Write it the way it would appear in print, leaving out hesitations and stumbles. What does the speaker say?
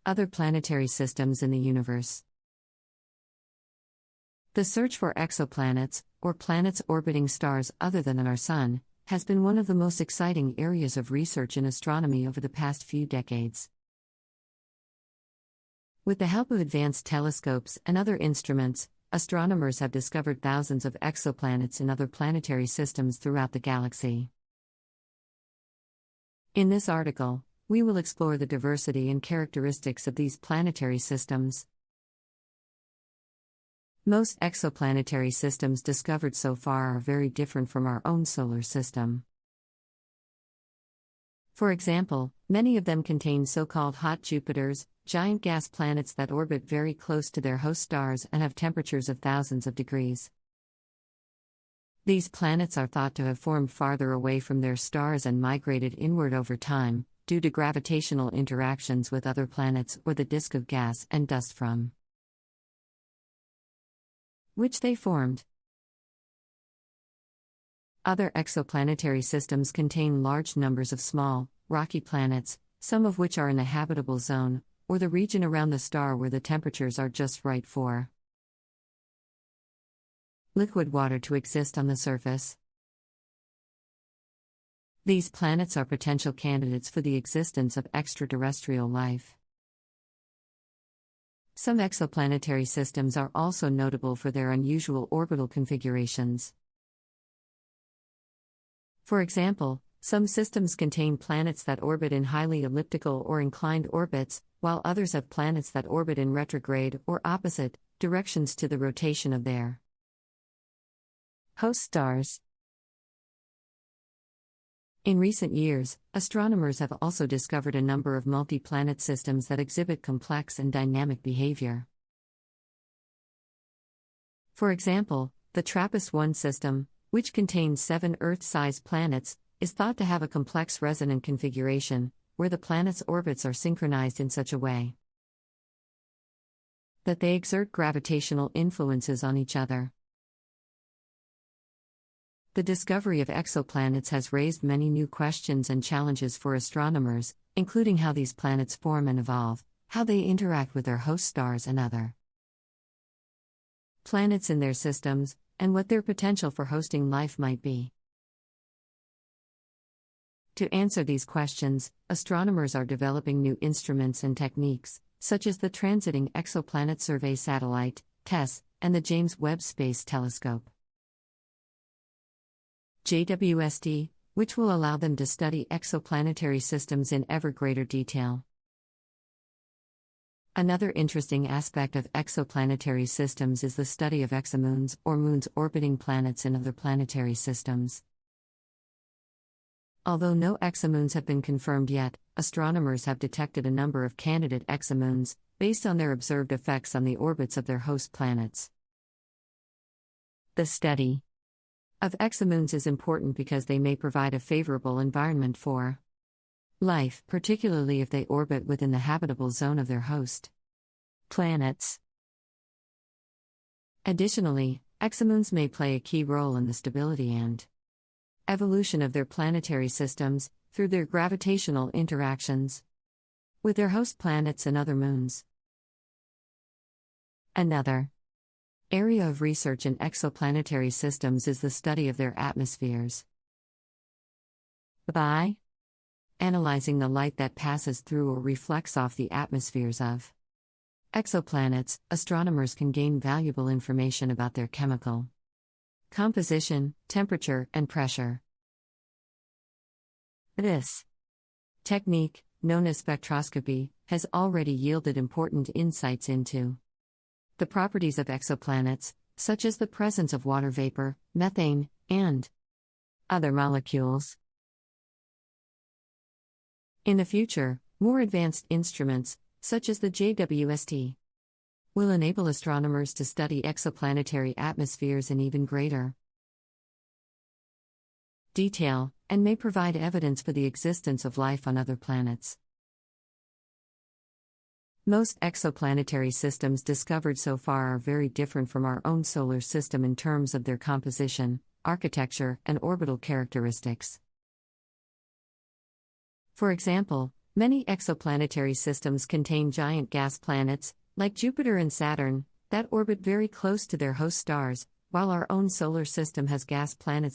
Other planetary systems in the universe. The search for exoplanets, or planets orbiting stars other than our Sun, has been one of the most exciting areas of research in astronomy over the past few decades. With the help of advanced telescopes and other instruments, astronomers have discovered thousands of exoplanets in other planetary systems throughout the galaxy. In this article, we will explore the diversity and characteristics of these planetary systems. Most exoplanetary systems discovered so far are very different from our own solar system. For example, many of them contain so-called hot Jupiters, giant gas planets that orbit very close to their host stars and have temperatures of thousands of degrees. These planets are thought to have formed farther away from their stars and migrated inward over time, due to gravitational interactions with other planets or the disk of gas and dust from which they formed. Other exoplanetary systems contain large numbers of small, rocky planets, some of which are in the habitable zone, or the region around the star where the temperatures are just right for liquid water to exist on the surface. These planets are potential candidates for the existence of extraterrestrial life. Some exoplanetary systems are also notable for their unusual orbital configurations. For example, some systems contain planets that orbit in highly elliptical or inclined orbits, while others have planets that orbit in retrograde or opposite directions to the rotation of their host stars. In recent years, astronomers have also discovered a number of multi-planet systems that exhibit complex and dynamic behavior. For example, the TRAPPIST-1 system, which contains 7 Earth-sized planets, is thought to have a complex resonant configuration, where the planets' orbits are synchronized in such a way that they exert gravitational influences on each other. The discovery of exoplanets has raised many new questions and challenges for astronomers, including how these planets form and evolve, how they interact with their host stars and other planets in their systems, and what their potential for hosting life might be. To answer these questions, astronomers are developing new instruments and techniques, such as the Transiting Exoplanet Survey Satellite, TESS, and the James Webb Space Telescope, JWST, which will allow them to study exoplanetary systems in ever greater detail. Another interesting aspect of exoplanetary systems is the study of exomoons, or moons orbiting planets in other planetary systems. Although no exomoons have been confirmed yet, astronomers have detected a number of candidate exomoons, based on their observed effects on the orbits of their host planets. The study of exomoons is important because they may provide a favorable environment for life, particularly if they orbit within the habitable zone of their host planets. Additionally, exomoons may play a key role in the stability and evolution of their planetary systems, through their gravitational interactions with their host planets and other moons. Another area of research in exoplanetary systems is the study of their atmospheres. By analyzing the light that passes through or reflects off the atmospheres of exoplanets, astronomers can gain valuable information about their chemical composition, temperature, and pressure. This technique, known as spectroscopy, has already yielded important insights into the properties of exoplanets, such as the presence of water vapor, methane, and other molecules. In the future, more advanced instruments, such as the JWST, will enable astronomers to study exoplanetary atmospheres in even greater detail, and may provide evidence for the existence of life on other planets. Most exoplanetary systems discovered so far are very different from our own solar system in terms of their composition, architecture, and orbital characteristics. For example, Many exoplanetary systems contain giant gas planets, like Jupiter and Saturn, that orbit very close to their host stars, while our own solar system has gas planets